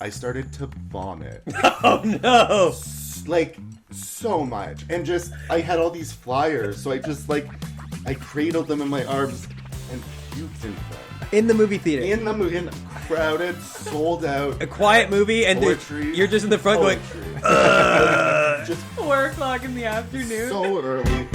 I started to vomit. Oh no! Like, so much. And just, I had all these flyers, so I just, like, I cradled them in my arms and puked into them. In the movie theater. In the movie, crowded, sold out. A quiet movie, and you're just in the front going, just 4 o'clock in the afternoon. so early.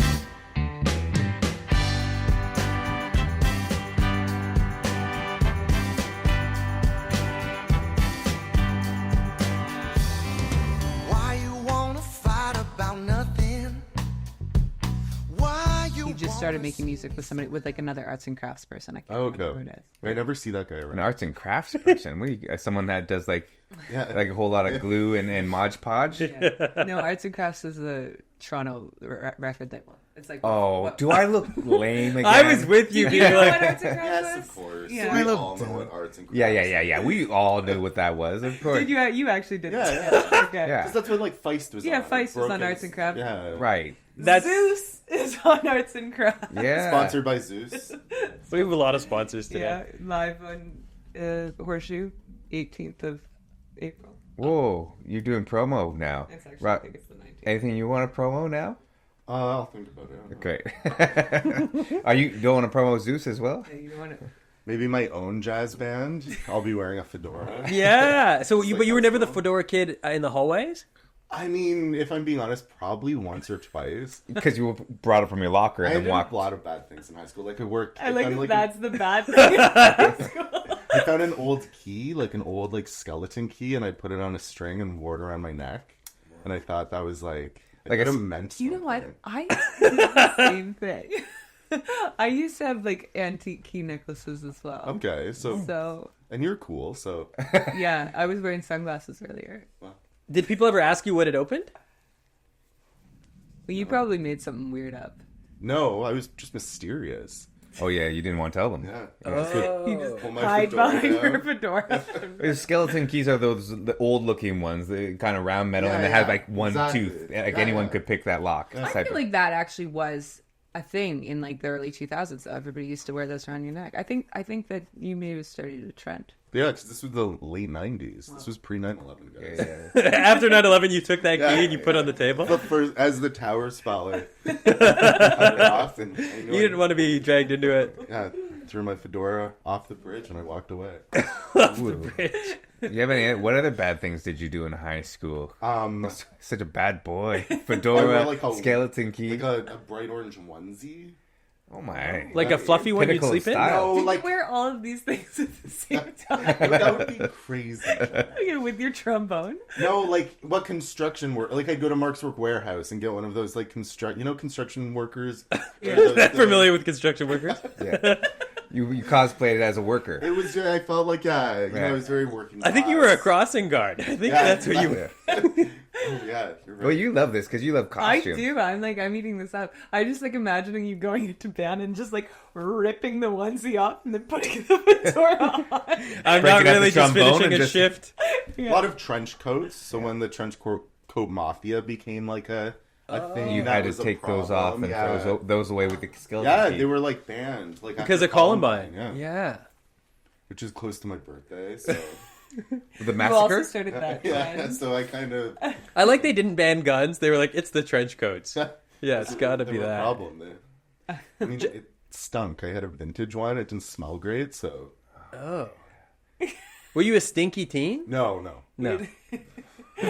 Just started making music with somebody, with like another arts and crafts person. I can't remember who it is. I never see that guy around. An arts and crafts person? Someone that does like a whole lot of glue and Mod Podge? Yeah. No, arts and crafts is a Toronto record that it's like. Do I look lame again? I was with you. Do you know what arts and crafts Yes, is? of course. Yeah. We all know what arts and crafts. Yeah. We all knew what that was, of course. Did you actually did? Yeah. Okay. Yeah. Because that's what like Feist was on. Yeah, Feist was on Broken- arts and crafts. Yeah. Right. Zeus is on arts and crafts. Yeah. Sponsored by Zeus. We have a lot of sponsors today. Yeah, live on Horseshoe, 18th of April. Whoa, you're doing promo now. It's actually, I think it's the 19th. Anything you want to promo now? I'll think about it. Great. Are you going to promo Zeus as well? Yeah, you don't want to... Maybe my own jazz band. I'll be wearing a fedora. Yeah. So but you were never the fedora kid in the hallways? I mean, if I'm being honest, probably once or twice. Because you brought it from your locker I and then did walked. a lot of bad things in high school. Like I worked. I like found, that that's the bad thing in high school. I found an old key, like an old like skeleton key, and I put it on a string and wore it around my neck. And I thought that was like it meant. You know what? something. I did the same thing. I used to have like antique key necklaces as well. Okay, so and you're cool, so Yeah, I was wearing sunglasses earlier. Did people ever ask you what it opened? Well, you probably made something weird up. no, I was just mysterious. Oh, yeah, you didn't want to tell them. Yeah. You just Pull my hide fedora behind down. your fedora. The skeleton keys are the old looking ones, the kind of round metal, and they have like one exactly. tooth. Like anyone could pick that lock. I feel like that actually was a thing in like the early 2000s. So everybody used to wear those around your neck. I think that you may have started a trend. Yeah, because this was the late 90s. This was pre 9/11, guys. After 9/11, you took that key and you put it on the table? But first, as the towers fell, I cut it off and You didn't want to be dragged into it. Yeah, threw my fedora off the bridge and I walked away. Off the bridge. You have any? What other bad things did you do in high school? Such a bad boy. I Fedora, wore, like, a- skeleton key. Like a bright orange onesie. Oh my! Like a fluffy one you'd Pinnacle sleep in? style. No, Did like you wear all of these things at the same time? that would be crazy. Yeah, with your trombone? No, like what construction work? Like I'd go to Mark's Work Warehouse and get one of those like construction workers. Familiar with construction workers? Yeah. You cosplayed as a worker. It was. I felt like I was very working. I think you were a crossing guard. I think that's what you were. Oh yeah, you're right. Well, you love this because you love I costumes. do. I'm eating this up. I just like imagining you going into band and just like ripping the onesie off and then putting the fedora on. I'm not Breaking out really the just trombone finishing and a just- shift. A lot of trench coats. So when the trench coat mafia became like a thing, You that had to was a take those off problem. and throw those away with the skeleton Yeah, key. they were like banned, like Because after of Columbine. Yeah. Yeah. Which is close to my birthday, so The You also massacre. started that yeah. trend. So I kind of I like they didn't ban guns. They were like, it's the trench coats. Yeah, it's got to they be were a that. problem. I mean, it stunk. I had a vintage one. It didn't smell great, so Oh. Were you a stinky teen? no. No.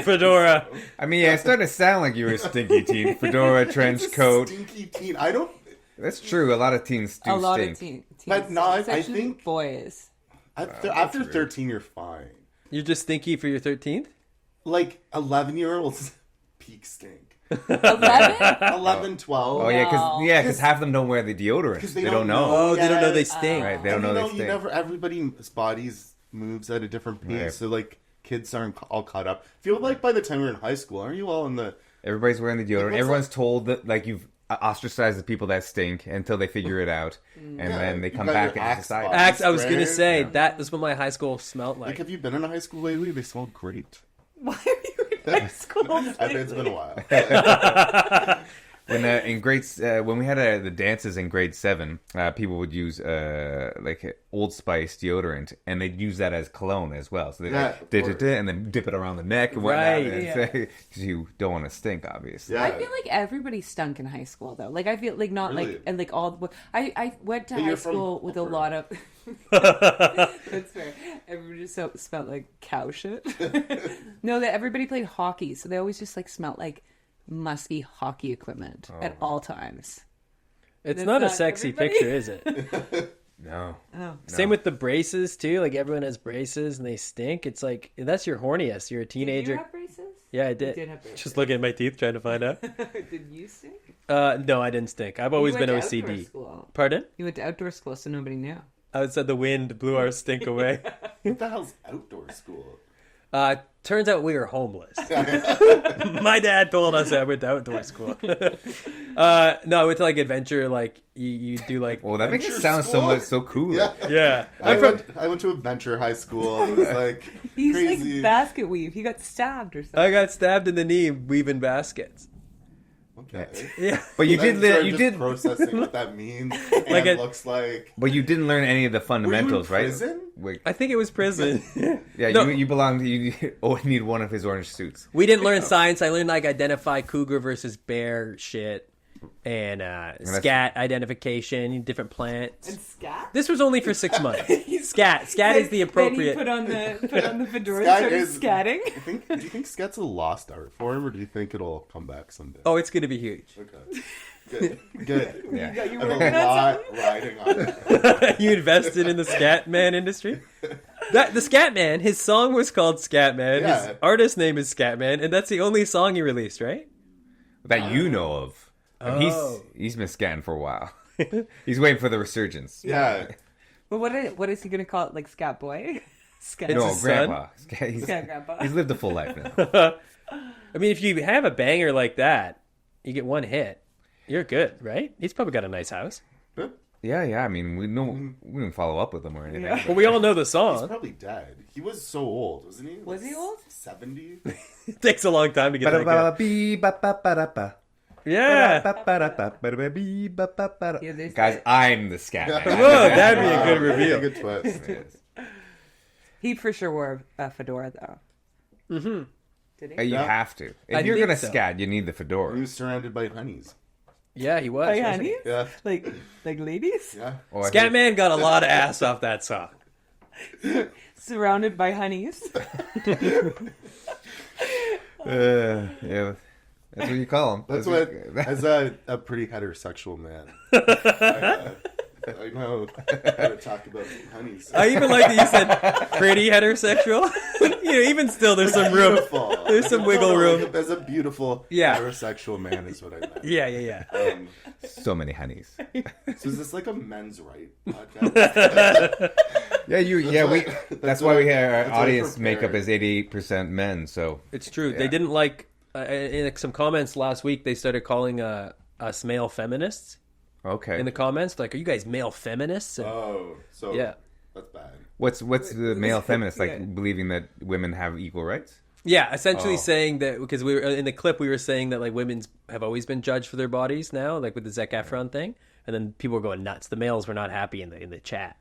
Fedora. I mean, yeah, it started to sound like you were a stinky teen. Fedora, trench coat. Stinky teen. I don't. That's true. A lot of teens do A lot stink. of teens. But no, I Especially think- boys. After 13, you're fine. You're just stinky for your 13th? Like 11-year-olds, peak stink. 11? 11, 12. Oh yeah, Wow. because half of them don't wear the deodorant. 'Cause they they don't don't know. know. Oh, they don't know they Yes. stink. Right, they don't And know you they stink. everybody's bodies moves at a different pace, Right. so like kids aren't all caught up. Feel like by the time you're in high school, aren't you all in the? Everybody's wearing the deodorant. what's Everyone's told that like you've ostracized the people that stink until they figure it out, and then they you come got back your into Axe society. body. Axe, I was Spray. going to say, Yeah. that is what my high school smelled Like, like. have you been in a high school lately? They smell great. Why are you in high school? It's been a while. in grades when we had the dances in grade 7, people would use like Old Spice deodorant, and they'd use that as cologne as well. So they and then dip it around the neck and whatnot. Right. Because you don't want to stink, obviously. Yeah. I feel like everybody stunk in high school, though. Like, I feel like not Really? like, and like all, I went to But high you're from school with a Upper. lot of, that's fair. Everybody just smelled like cow shit. No, that everybody played hockey, so they always just like smelled like musky hockey equipment at all times. It's That's not a not sexy everybody. picture, is it? No. Oh. Same with the braces too. Like everyone has braces and they stink. It's like that's your horniest. You're a Did teenager. you have braces? Yeah, I did. did have braces. Just looking at my teeth, trying to find out. Did you stink? No, I didn't stink. I've always You been went to outdoor OCD. school. Pardon? You went to outdoor school, so nobody knew. Outside the wind blew our stink away. What the hell's outdoor school? Turns out we were homeless. My dad told us I went to outdoor school. No, I went to like adventure, like you do like. Well, that makes it Adventure sound school? so cool. Yeah. Yeah, I went to adventure high school. It was like He's crazy. like basket weave. He got stabbed or something. I got stabbed in the knee weaving baskets. Okay. Yeah, But you I'm did. sorry, You just did. processing what that means. And Like it a- looks like. But you didn't learn any of the fundamentals, right? prison? Wait, I think it was prison. yeah, No. you belong. You only need one of his orange suits. We didn't learn science. I learned like identify cougar versus bear shit and scat identification, different plants. And scat? This was only for 6 months. Scat is the appropriate. Then he put on the fedora and Scat started is- scatting. Do you think Scat's a lost art form, or do you think it'll come back someday? Oh, it's gonna be huge. Okay. Good. Yeah. You I have working a on lot something? riding on that. You invested in the Scatman industry. The Scatman, his song was called Scatman. Yeah. His artist name is Scatman, and that's the only song he released, right? That you know of. And Oh. he's been scatting for a while. He's waiting for the resurgence. Yeah. But what is he going to call it? Like Scat Boy? Scat, It's No, his grandpa. He's, Scat Grandpa. he's lived a full life now. I mean, if you have a banger like that, you get one hit. You're good, right? He's probably got a nice house. Yeah. I mean, we didn't follow up with him or anything. Yeah. Well, we all know the He's song. probably dead. He was so old, wasn't he? Was he old? 70? It takes a long time to get that good. Ba-da-ba-ba-bee-ba-ba-ba-da-ba. Yeah. Ba-da-ba-ba-ba-da-bee-ba-ba-ba-da. Yeah, they Guys, said- I'm the scat man. Whoa, that'd be a good Wow, reveal. Good twist. Yes. He for sure wore a fedora, though. Mm-hmm. Did he? You Yeah. have to. I If you're think gonna so. scat, you need the He fedora. was surrounded by honeys. Yeah, he was. Like wasn't he? honeys? Yeah. Like ladies? Yeah. Oh, I hear- Scatman got a lot of ass off that song. Surrounded by honeys? Yeah, that's what you call him. That's what, as a pretty heterosexual man, I know how to talk about honeys. I even like that you said pretty heterosexual. Even still, there's some room. Beautiful. There's some wiggle room. Like, as a beautiful Yeah. heterosexual man is what I meant. Yeah. So many honeys. So is this like a men's right podcast? That's why we have our that's why audience we're makeup prepared. is 88% men. So It's true. Yeah. They didn't like in some comments last week. They started calling us male feminists okay. in the comments. Like, are you guys male feminists? And- Oh, so Yeah. that's bad. What's the male feminist like believing that women have equal rights? Yeah, essentially Oh. saying that because we were in the clip, we were saying that like women's have always been judged for their bodies now, like with the Zac Efron thing, and then people were going nuts. The males were not happy in the chat.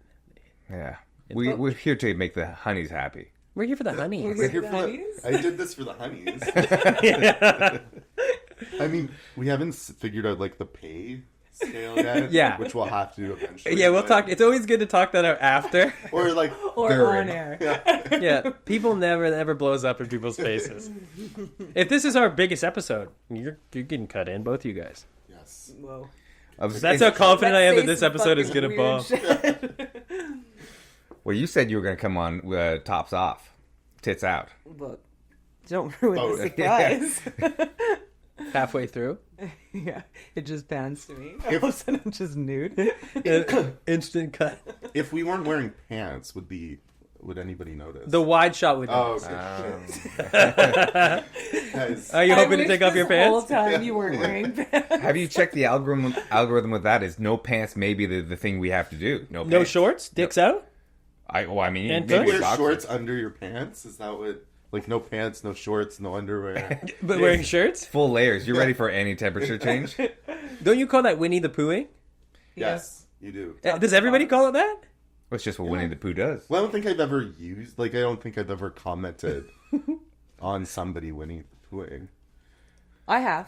Yeah. We're here to make the honeys happy. We're here for the honeys. We're here for honeys? I did this for the honeys. I mean, we haven't figured out like the pay scale yet. Yeah. Which we'll have to do eventually. Yeah, we'll but- talk. It's always good to talk that out after. Or like Or During. on air? Yeah, people never blows up in people's faces. If this is our biggest episode, you're getting cut in, both of you guys. yes. Whoa. That's how confident I am that Let's this say some episode is fucking gonna weird bomb. shit. Well, you said you were going to come on tops off, tits out. Look, don't ruin Oh, the surprise. Halfway through, Yeah, it just pans to me. All of a sudden, I'm just nude. instant cut. If we weren't wearing pants, would anybody notice? The wide shot would. Oh, okay. Guys, Are you I hoping to wish take off your this whole pants? time you weren't wearing pants. Have you checked the algorithm with that? Is no pants maybe the thing we have to do? No pants. No shorts, dicks out. I mean, And maybe you wear boxers. shorts under your pants? Is that what? Like no pants, no shorts, no underwear. But wearing shirts? Full layers. You're ready for any temperature change? Don't you call that Winnie the Poohing? Yes, you do. Does everybody call it that? That's just what Winnie the Pooh does. Well, I don't think I've ever used, like, I don't think I've ever commented on somebody Winnie the Poohing. I have.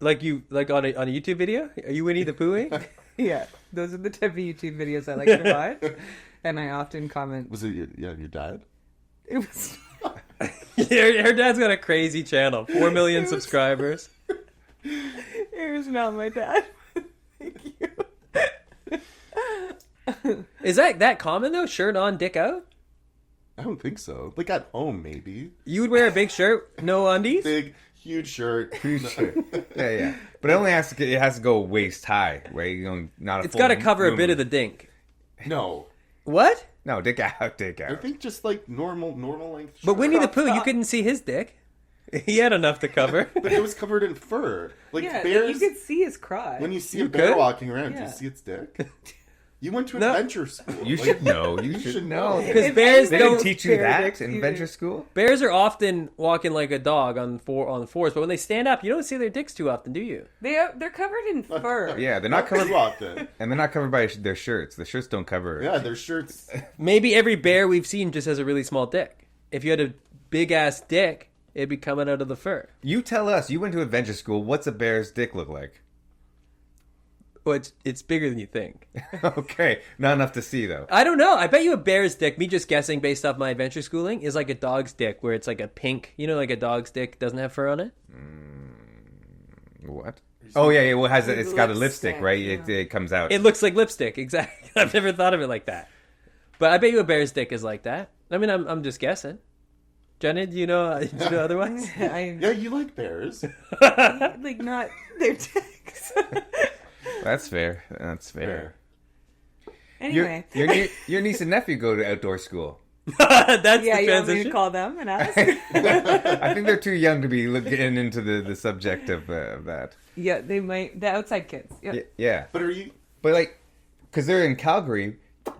Like on a YouTube video? Are you Winnie the Poohing? Yeah, those are the type of YouTube videos I like to watch, and I often comment. Was it your dad? It was. Her dad's got a crazy channel, 4 million subscribers. It was not my dad. Thank you. Is that common though? Shirt on, dick out? I don't think so. Like at home, maybe. You would wear a big shirt, no undies? Big, huge shirt. Yeah. But it only has to go waist high, right? You know, not a It's got to cover a bit of the dink. No. What? No, dick out. I think just like normal length shirt. But Winnie the Pooh, you couldn't see his dick. He had enough to cover. But it was covered in fur. Like Yeah, bears. you could see his crotch. When you see You a bear could? walking around, do Yeah. you see its dick? You went to No. adventure school. You Like, should know. You should know. Because If bears They anything- didn't don't. teach you Bear that dicks, in you- adventure school? Bears are often walking like a dog on the forest, but when they stand up, you don't see their dicks too often, do you? They're covered in fur. Yeah, they're not covered. too often. And they're not covered by their shirts. The shirts don't cover. Yeah, their shirts. Maybe every bear we've seen just has a really small dick. If you had a big ass dick, it'd be coming out of the fur. You tell us. You went to adventure school. What's a bear's dick look like? Well, it's bigger than you think. Okay, not enough to see though. I don't know. I bet you a bear's dick, me just guessing based off my adventure schooling, is like a dog's dick, where it's like a pink, like a dog's dick doesn't have fur on it. What? Oh yeah. Well, it's got a lipstick, Lipstick, right? yeah. It comes out. It looks like lipstick, exactly. I've never thought of it like that. But I bet you a bear's dick is like that. I mean, I'm just guessing. Jenna, do you know otherwise? I Yeah, you like bears. like not their dicks. That's fair. That's fair. Anyway, Your niece and nephew go to outdoor school. That's yeah, the you want me transition. to call them and ask? I think they're too young to be getting into the subject of that. Yeah, they might. The outside kids. Yeah, Yeah, But are you? but like, because they're in Calgary,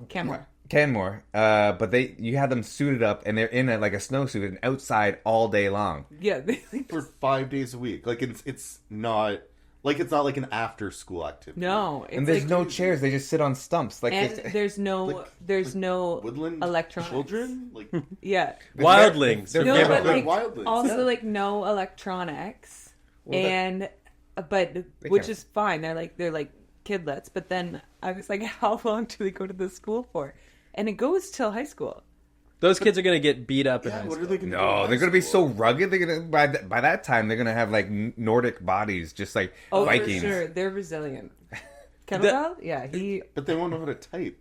Canmore. Canmore, but you had them suited up and they're in a snowsuit and outside all day long. Yeah, they, For 5 days a week. Like it's not like an after school activity. no, it's And there's like, no chairs; they just sit on stumps. Like and it's- there's no like woodland electronics. children. Like Yeah, Wildlings. They're no, very- but they're like wildlings. also Yeah. like no electronics, Well, but which can't- is fine. They're like kidlets. But then I was like, how long do they go to the school for? And it goes till high school. Those kids are going to get beat up in high What school. are they going to do? No, in they're high gonna be school? so rugged. They're gonna by that time they're gonna have like Nordic bodies, just like Oh, Vikings. for sure, they're resilient. Kettlebell, yeah, But they won't know how to type.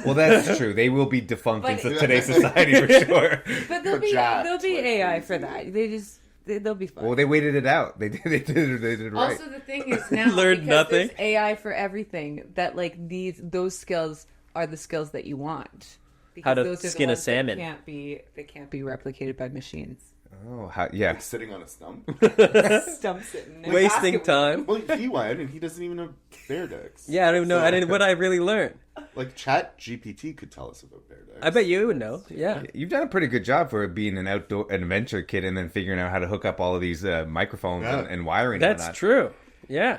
Well, that's true. They will be defunct in But- today's society for sure. But Or jacked, there'll be like AI for crazy. that. They'll be fine. Well, they waited it out. They did it right. Also, the thing is now Learned because nothing. there's AI for everything. That like those skills are the skills that you want. Because How to those are the skin a ones that salmon. They can't be replicated by machines. Oh, yeah. Like sitting on a stump. Stump sitting. in Wasting basketball. time. Well, he went and he doesn't even know bear dicks. Yeah, I don't even know. I didn't. What I really learned. Like Chat GPT could tell us about bear dicks. I bet you would know. Yeah. You've done a pretty good job for being an adventure kid and then figuring out how to hook up all of these microphones Yeah. and wiring. That's and true. Yeah.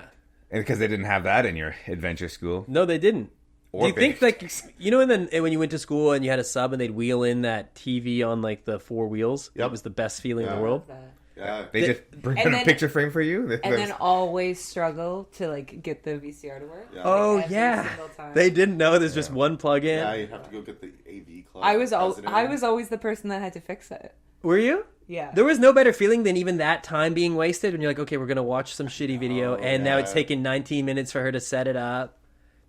And because they didn't have that in your adventure school. No, they didn't. Or Do you think baked. like when you went to school and you had a sub and they'd wheel in that TV on like the 4 wheels? Yep. It was the best feeling in Yeah. the world. Yeah. They just bring And out a then- picture frame for you? And then always struggle to like get the VCR to work. Yeah. Oh Every yeah, single time. they didn't know there's just one plug-in. Yeah, you'd have to go get the AV club. I was president. always the person that had to fix it. Were you? Yeah. There was no better feeling than even that time being wasted when you're like, okay, we're gonna watch some shitty video, and now yeah. it's taking 19 minutes for her to set it up.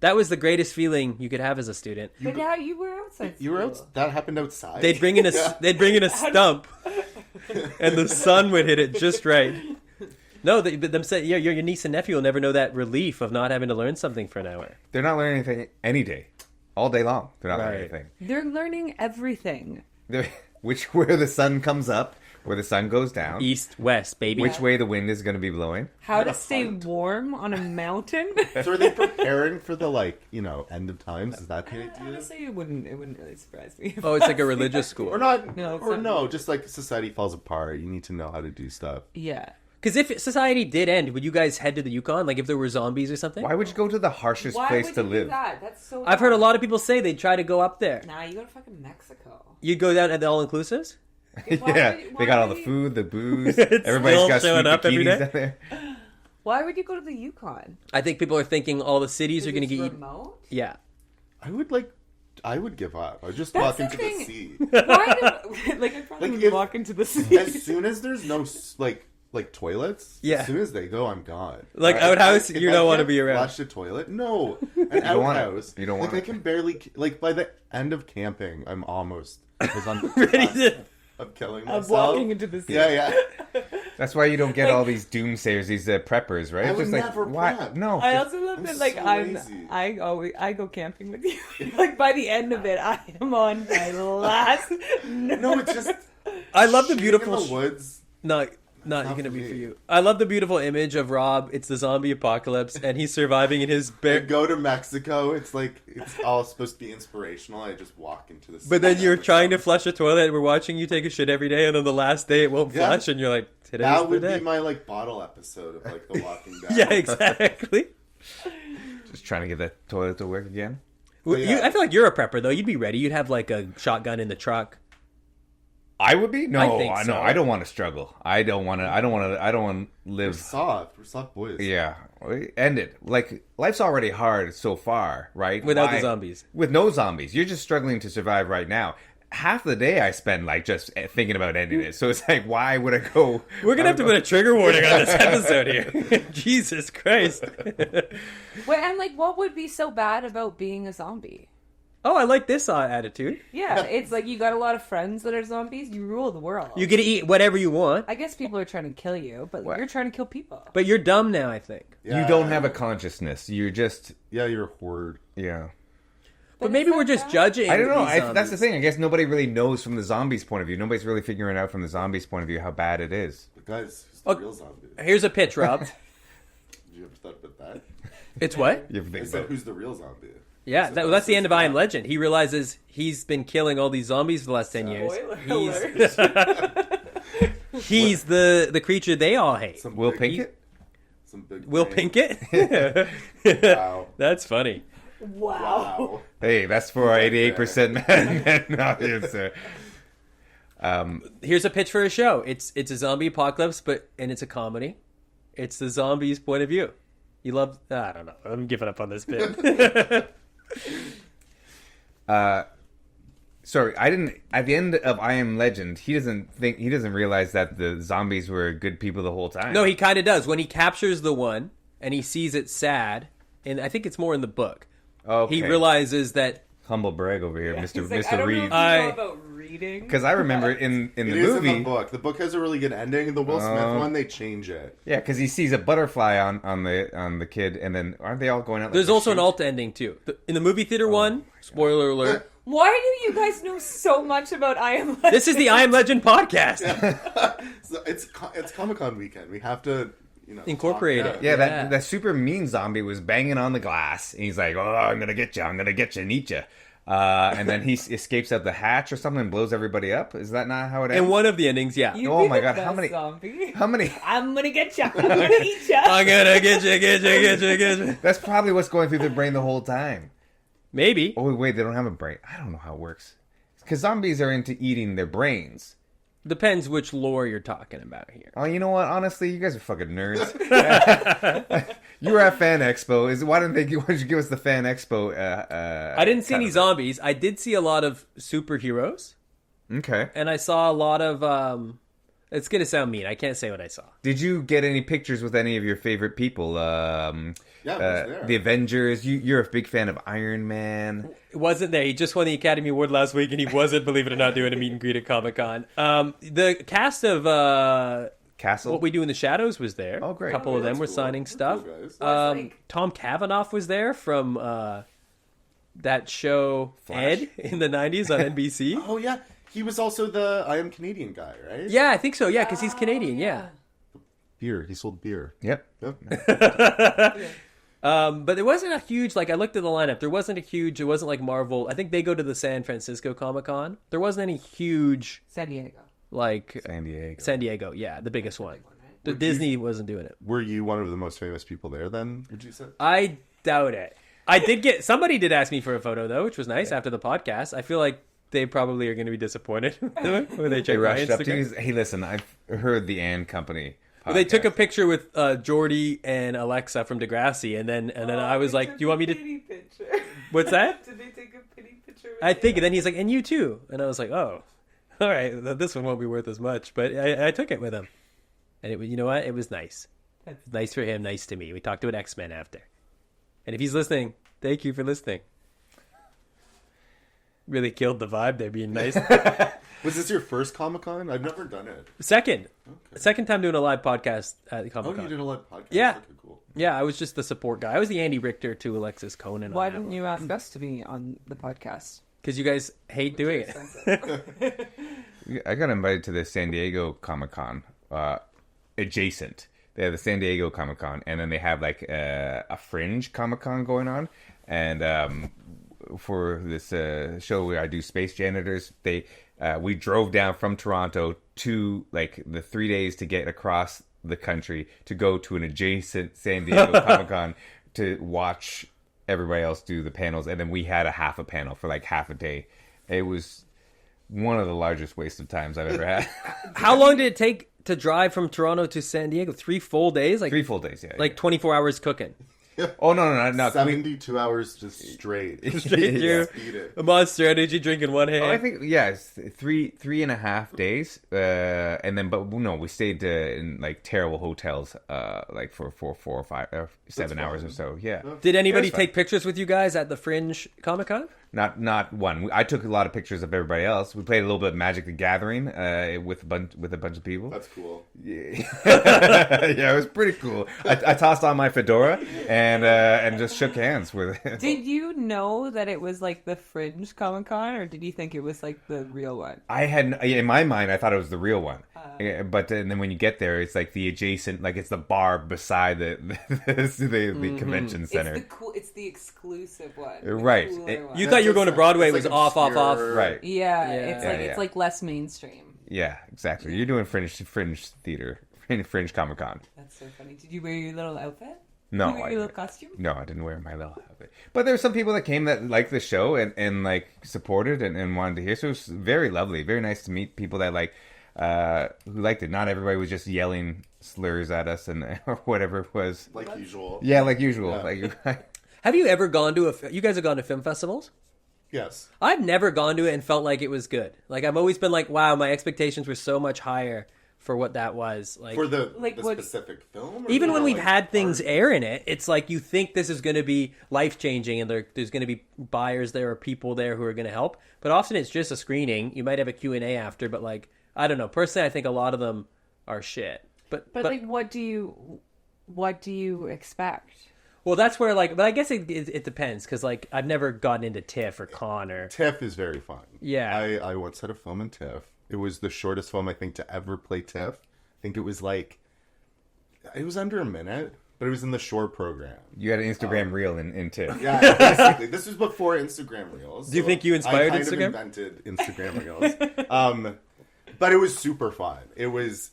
That was the greatest feeling you could have as a student. But now you were outside. You were school. out. That happened outside. They'd bring in a Yeah. they'd bring in a stump, and the sun would hit it just right. No, but them say, yeah, your niece and nephew will never know that relief of not having to learn something for an hour. They're not learning anything any day. All day long. They're not learning Right. anything. They're learning everything. Where the sun comes up, where the sun goes down. East, west, baby. Which way the wind is going to be blowing. How to stay warm on a mountain? So are they preparing for the end of times? Is that the idea? Honestly, it wouldn't really surprise me. Oh, it's like a religious school. Or not? No, just like society falls apart. You need to know how to do stuff. Yeah. Because if society did end, would you guys head to the Yukon? Like if there were zombies or something? Why would you go to the harshest place to live? That? That's so. I've heard a lot of people say they'd try to go up there. Nah, you go to fucking Mexico. You'd go down at the all-inclusives? Yeah, they got all the food, the booze. Everybody's got showing sweet up every bikinis day? down there. Why would you go to the Yukon? I think people are thinking all the cities are going to get eaten. remote. Yeah. I would give up. I would just That's walk the into thing. the sea. I'd probably walk into the sea. As soon as there's no toilets, Yeah. as soon as they go, I'm gone. Like Right? outhouse, If you I don't want to can't be around. Flush a toilet? No, an don't want it. outhouse. You don't want I it. can barely by the end of camping, I'm almost on Ready to... of killing I'm myself. walking into the sea. Yeah. That's why you don't get all these doomsayers, these preppers, right? I It's would just like, never why? prep. No. I also love that, so lazy. I go camping with you. Like by the end of it, I am on my last. No, it's just I love the shooting beautiful... in the woods. Not Not going to for be me. for you. I love the beautiful image of Rob. It's the zombie apocalypse, and he's surviving in his I bare... go to Mexico. It's all supposed to be inspirational. I just walk into the. But then sea. you're trying to flush a toilet, and we're watching you take a shit every day, and on the last day it won't Yeah. flush, and you're like, today's That the would day. be my bottle episode of The Walking Dead. Yeah, exactly. Just trying to get that toilet to work again. Well, yeah. I feel like you're a prepper, though. You'd be ready. You'd have like a shotgun in the truck. I would be? No, I think so. I don't want to struggle. I don't want to We're live. soft. We're soft boys. Yeah, end it. Like life's already hard so far, right? Without the zombies. With no zombies, you're just struggling to survive right now. Half the day I spend just thinking about ending it. So it's like, why would I go? We're going to have to put a trigger warning on this episode here. Jesus Christ. Wait, and what would be so bad about being a zombie? Oh, I like this attitude. Yeah, it's like you got a lot of friends that are zombies. You rule the world. You get to eat whatever you want, I guess people are trying to kill you, but What? you're trying to kill people. but you're dumb now, I think. Yeah. You don't have a consciousness. You're just You're a horde. yeah. But maybe it's we're not just bad. judging. I don't know. these That's the zombies. thing. I guess nobody really knows from the zombies' point of view. Nobody's really figuring out from the zombies' point of view how bad it is. But guys, who's the Oh. real zombie? Here's a pitch, Rob. Did you ever thought about that? It's what? You ever I think said, about who's the real zombie? Yeah, that's the end of I Am Legend. He realizes he's been killing all these zombies for the last 10 years. He's the creature they all hate. Some Will big- Pinkett? Some big Will brain. Pinkett? Wow. That's funny. Wow. Hey, that's for our 88% men audience. Here's a pitch for a show. It's a zombie apocalypse, and it's a comedy. It's the zombies' point of view. You love... I don't know. I'm giving up on this bit. Sorry, I didn't. At the end of I Am Legend, he doesn't realize that the zombies were good people the whole time. No, he kind of does. When he captures the one, and he sees it sad, and I think it's more in the book, Okay. he realizes that... Humble brag over here, Mr. He's like, Mr. I don't Reed. know if you I- know about reading. Because I remember in the It is movie, in the book. The book has a really good ending. In the Will Smith one, they change it. yeah, because he sees a butterfly on the kid, and then aren't they all going out? There's like also an shoot? alt ending, too. In the movie theater one, spoiler alert, Why do you guys know so much about I Am Legend? this is the I Am Legend podcast. So it's Comic-Con weekend. We have to, Incorporate talk it. Yeah, Yeah. that super mean zombie was banging on the glass, and he's like, "Oh, I'm gonna get you and eat you." And then he escapes out the hatch or something and blows everybody up. Is that not how it ends? In one of the endings, yeah. You'd Oh be my the God, how best many- zombie. How many? I'm gonna get you. I'm gonna eat you. I'm gonna get you. That's probably what's going through their brain the whole time. Maybe. Oh wait, they don't have a brain. I don't know how it works. Because zombies are into eating their brains. Depends which lore you're talking about here. Oh, you know what? Honestly, you guys are fucking nerds. You were at Fan Expo. Why don't you give us the Fan Expo? I didn't see any zombies. I did see a lot of superheroes, Okay. and I saw a lot of. It's gonna sound mean. I can't say what I saw. Did you get any pictures with any of your favorite people? Yeah, it was there. The Avengers. You're a big fan of Iron Man. It wasn't there. He just won the Academy Award last week, and he wasn't, believe it or not, doing a meet and greet at Comic-Con. The cast of Castle. What We Do in the Shadows was there. Oh, great. A couple Oh, of them that's were cool. signing They're stuff. cool guys. Like- Tom Cavanaugh was there from that show Flash. Ed in the 90s on NBC. Oh yeah, He was also the I Am Canadian guy, right? Yeah, I think so. Yeah, because he's Canadian. Yeah. Beer. He sold beer. Yep. But there wasn't a huge, like, I looked at the lineup. There wasn't a huge, it wasn't like Marvel. I think they go to the San Francisco Comic-Con. There wasn't any huge, San Diego. like, San Diego, yeah, the biggest one. The Disney wasn't doing it. Were you one of the most famous people there then, would you say? I doubt it. I did get, somebody did ask me for a photo, though, which was nice after the podcast. I feel like they probably are going to be disappointed when they check my rushed up to Instagram. you. Hey, listen, I've heard the And Company podcast. They took a picture with Jordy and Alexa from Degrassi, and then I was like, "Do you want me to?" Picture. What's that? Did they take a pity picture? I think. And then he's like, "And you too." And I was like, "Oh, all right. This one won't be worth as much." But I took it with him, and you know what? It was nice. Nice for him. Nice to me. We talked about X-Men after. And if he's listening, thank you for listening. Really killed the vibe there, being nice. Was this your first Comic-Con? I've never done it. Second time doing a live podcast at the Comic-Con. Oh, you did a live podcast? Yeah. Okay, cool. Yeah, I was just the support guy. I was the Andy Richter to Alexis Conan. Why didn't you ask us to be on the podcast? Because you guys hate doing it. I got invited to the San Diego Comic-Con, adjacent. They have the San Diego Comic-Con, and then they have like a fringe Comic-Con going on. And for this show where I do Space Janitors, we drove down from Toronto to like the 3 days to get across the country to go to an adjacent San Diego Comic-Con to watch everybody else do the panels. And then we had a half a panel for like half a day. It was one of the largest waste of times I've ever had. How long did it take to drive from Toronto to San Diego? 3 full days? Like 3 full days, yeah. Like 24 hours cooking. Oh, no. 72 hours just straight. Straight through. Speed it. A Monster Energy drink in one hand. Oh, I think it's 3.5 days, and then we stayed in like terrible hotels, like for 4 or 5, 7 hours or so. Yeah. Did anybody take pictures with you guys at the Fringe Comic Con? Not one. I took a lot of pictures of everybody else. We played a little bit of Magic the Gathering with a bunch of people. That's cool. Yeah, yeah, it was pretty cool. I tossed on my fedora and just shook hands with it. Did you know that it was like the Fringe Comic Con, or did you think it was like the real one? I had, in my mind, I thought it was the real one. But then when you get there, it's like the adjacent, like it's the bar beside the convention center. It's the exclusive one. Right. You thought you were going to Broadway. It It's was like off. obscure. Right. Yeah, Yeah. it's like less mainstream. Yeah, exactly. You're doing fringe theater, fringe Comic Con. That's so funny. Did you wear your little outfit? No, Did you wear your little costume? No, I didn't wear my little outfit. But there were some people that came that liked the show and like supported and wanted to hear. So it was very lovely, very nice to meet people that who liked it. Not everybody was just yelling slurs at us or whatever it was. Like usual. Yeah, like usual. Yeah. Like Have you ever gone to you guys have gone to film festivals? Yes. I've never gone to it and felt like it was good. Like, I've always been like, wow, my expectations were so much higher for what that was. Like, For the what- specific film? Or even for when the, we've like, had things art? air in it, it's like you think this is going to be life-changing and there's going to be buyers there or people there who are going to help. But often it's just a screening. You might have a Q&A after, but like, I don't know. Personally, I think a lot of them are shit. But like, what do you expect? well, that's where like, but I guess it depends because like I've never gotten into TIFF or Con or TIFF is very fun. Yeah. I once had a film in TIFF. It was the shortest film I think to ever play TIFF. I think it was under a minute, but it was in the short program. you had an Instagram reel in TIFF. Yeah, basically. This was before Instagram Reels. Do you think you inspired I kind Instagram? of invented Instagram Reels. But it was super fun. It was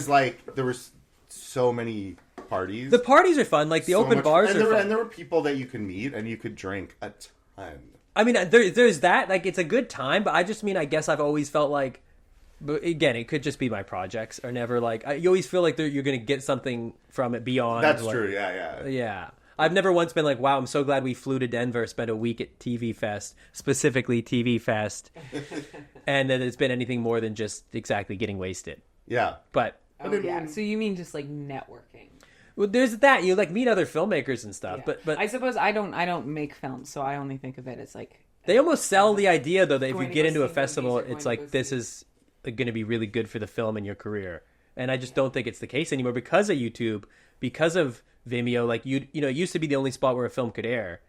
like there was so many parties. the parties are fun. Like the So open much- bars and are there, fun. And there were people that you could meet and you could drink a ton. I mean, there's that. Like, it's a good time, but I just mean, I guess I've always felt like, but again, it could just be my projects are never like, you always feel like you're going to get something from it beyond. That's like, true. Yeah. Yeah. I've never once been like, wow, I'm so glad we flew to Denver, spent a week at TV Fest, specifically TV Fest, and that it's been anything more than just exactly getting wasted. Yeah. But Oh, yeah. So you mean just like networking? well, there's that. You like meet other filmmakers and stuff, Yeah. but I suppose I don't make films, so I only think of it as like they almost sell the idea though that if you Going to get go into a see festival, movies or it's going to like go this see- is going to be really good for the film and your career. And I just don't think it's the case anymore because of YouTube, because of Vimeo. Like it used to be the only spot where a film could air,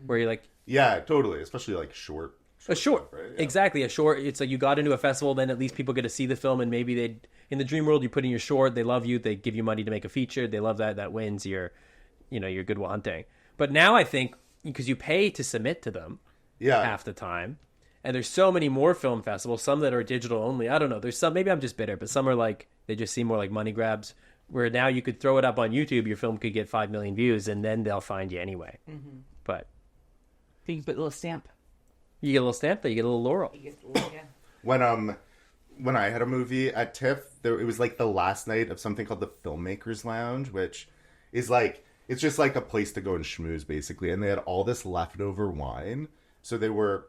where you're like, Yeah, totally. Especially like short A short, right? Yeah. exactly, a short. It's like you got into a festival, then at least people get to see the film, and maybe in the dream world, you put in your short, they love you, they give you money to make a feature, they love that wins your Good Will Hunting. But now I think, because you pay to submit to them half the time, and there's so many more film festivals, some that are digital only, I don't know, there's some, maybe I'm just bitter, but some are like, they just seem more like money grabs, where now you could throw it up on YouTube, your film could get 5 million views, and then they'll find you anyway. Mm-hmm. But you can put a little stamp. You get a little stamp there, you get a little laurel. When I had a movie at TIFF, it was like the last night of something called the Filmmakers Lounge, which is like, it's just like a place to go and schmooze, basically. And they had all this leftover wine. So they were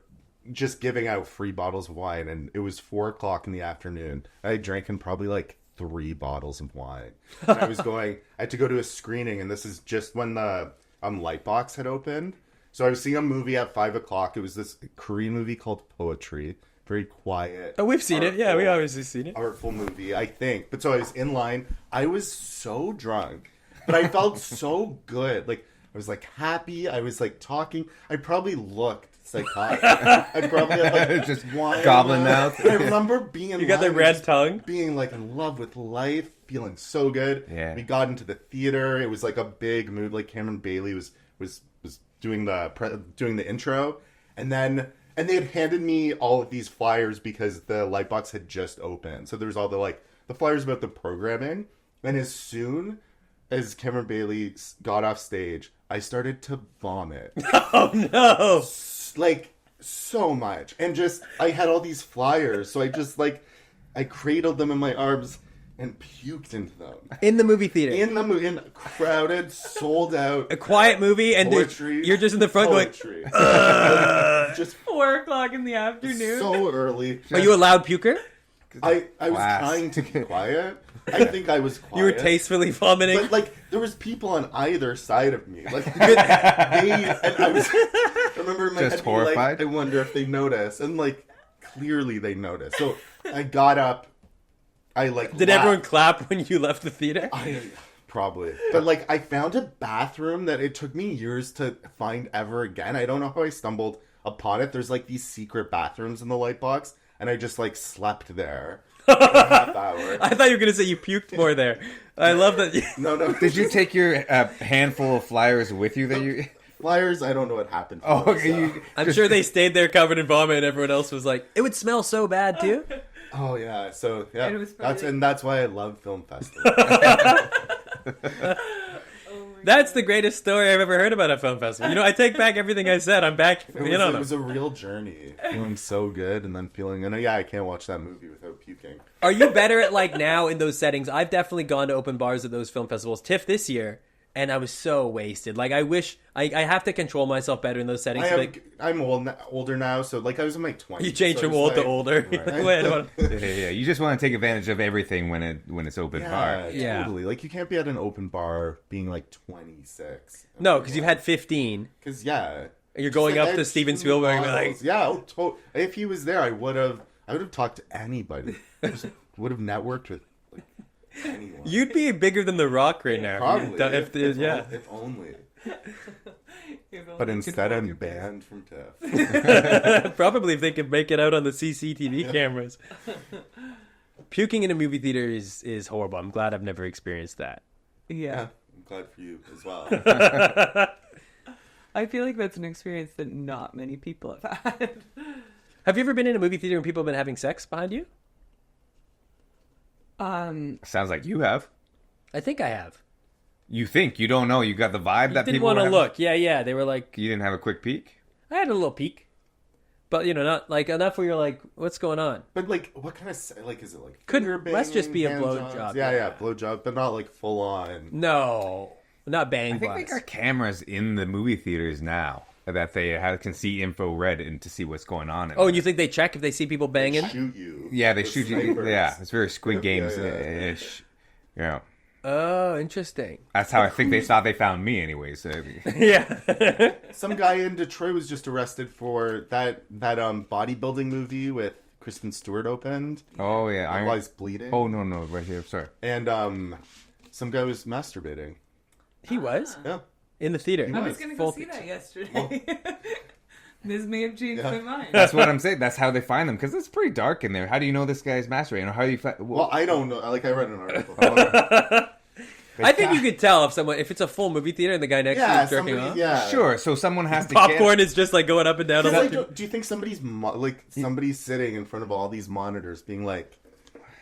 just giving out free bottles of wine. And it was 4:00 in the afternoon. I drank in probably like 3 bottles of wine. And I had to go to a screening. And this is just when the Lightbox had opened. So I was seeing a movie at 5:00. It was this Korean movie called Poetry. Very quiet. Oh, we've seen it. Yeah, we obviously seen it. Artful movie, I think. But so I was in line. I was so drunk. But I felt so good. Like, I was like happy. I was like talking. I probably looked psychotic. I probably had like just wine goblin mouth. I remember being in You got the line red and tongue? being like in love with life, feeling so good. Yeah. We got into the theater. It was like a big mood. Like Cameron Bailey was doing the intro, and they had handed me all of these flyers because the Lightbox had just opened. So there was all the flyers about the programming. And as soon as Cameron Bailey got off stage, I started to vomit. Oh no! Like, so much. And just, I had all these flyers, so I cradled them in my arms and puked into them. In the movie theater. In crowded, sold out. A quiet movie, and Poetry. you're just in the front Poetry. going, just 4:00 in the afternoon. so early. Are you a loud puker? I was trying to be quiet. I think I was quiet. You were tastefully vomiting? But, like, there was people on either side of me. Like, I remember in my just head, horrified? like, I wonder if they noticed. And, like, clearly they noticed. So I got up. I, like, Did everyone clap when you left the theater? Probably. But, like, I found a bathroom that it took me years to find ever again. I don't know how I stumbled upon it. There's, like, these secret bathrooms in the Lightbox. And I just, like, slept there for a half hour. I thought you were going to say you puked more there. I love that. No. Did you take your handful of flyers with you that you... Flyers, I don't know what happened to Oh, them, okay. so. I'm sure they stayed there covered in vomit and everyone else was like, it would smell so bad too. Oh, yeah. So, yeah. And it was probably- That's why I love film festivals. That's the greatest story I've ever heard about a film festival. You know, I take back everything I said. I'm back It in on them. was a real journey. Feeling so good and then I can't watch that movie without puking. Are you better at, like, now in those settings? I've definitely gone to open bars at those film festivals. TIFF this year, and I was so wasted. Like, I wish I have to control myself better in those settings. I'm older now, so like I was in my 20s. You changed so from I was old to like- older. Right. Wait, I don't wanna- Yeah. You just want to take advantage of everything when it's open bar. Yeah. Totally. Like, you can't be at an open bar being like 26. No, because you've had 15. Because, yeah. And you're going Just, up to I'd Steven shoot Spielberg and be bottles. like, Yeah, if he was there, I would have talked to anybody. Just would have networked with like anyone. you'd be bigger than The Rock right now. Probably. If only. But instead, I'm banned from TIFF. Probably if they could make it out on the CCTV cameras. Puking in a movie theater is horrible. I'm glad I've never experienced that. Yeah, Yeah. I'm glad for you as well. I feel like that's an experience that not many people have had. Have you ever been in a movie theater and people have been having sex behind you? Sounds like you have. I think I have. You think. You don't know. You got the vibe that Didn't people want to were look. Yeah. They were like, You didn't have a quick peek? I had a little peek. But, not like enough where you're like, what's going on? But like, what kind of like is it like? Couldn't- must just be a hand blow jobs? job. Yeah, blowjob, but not like full on. No. Not bang I think they got cameras in the movie theaters now that they can see infrared and to see what's going on. Oh, and you think they check if they see people banging? Shoot you. Yeah, they with shoot you. snipers. Yeah, it's very Squid Yeah, Games-ish. Yeah. Oh, interesting. That's how I think they thought they found me anyways. Yeah. Some guy in Detroit was just arrested for that bodybuilding movie with Kristen Stewart opened. Oh, yeah. While he's bleeding. Oh, no, right here. Sorry. And some guy was masturbating. He was? Yeah. In the theater. I was going to go see that yesterday. This may have changed my mind. That's what I'm saying. That's how they find them, because it's pretty dark in there. How do you know this guy's masturbating? Or how do you find? Well, I don't know. Like I read an article. I think you could tell if it's a full movie theater and the guy next to you is jerking off. Yeah, Sure. So someone has to Popcorn is just like going up and down. Like, do you think somebody's somebody's sitting in front of all these monitors, being like,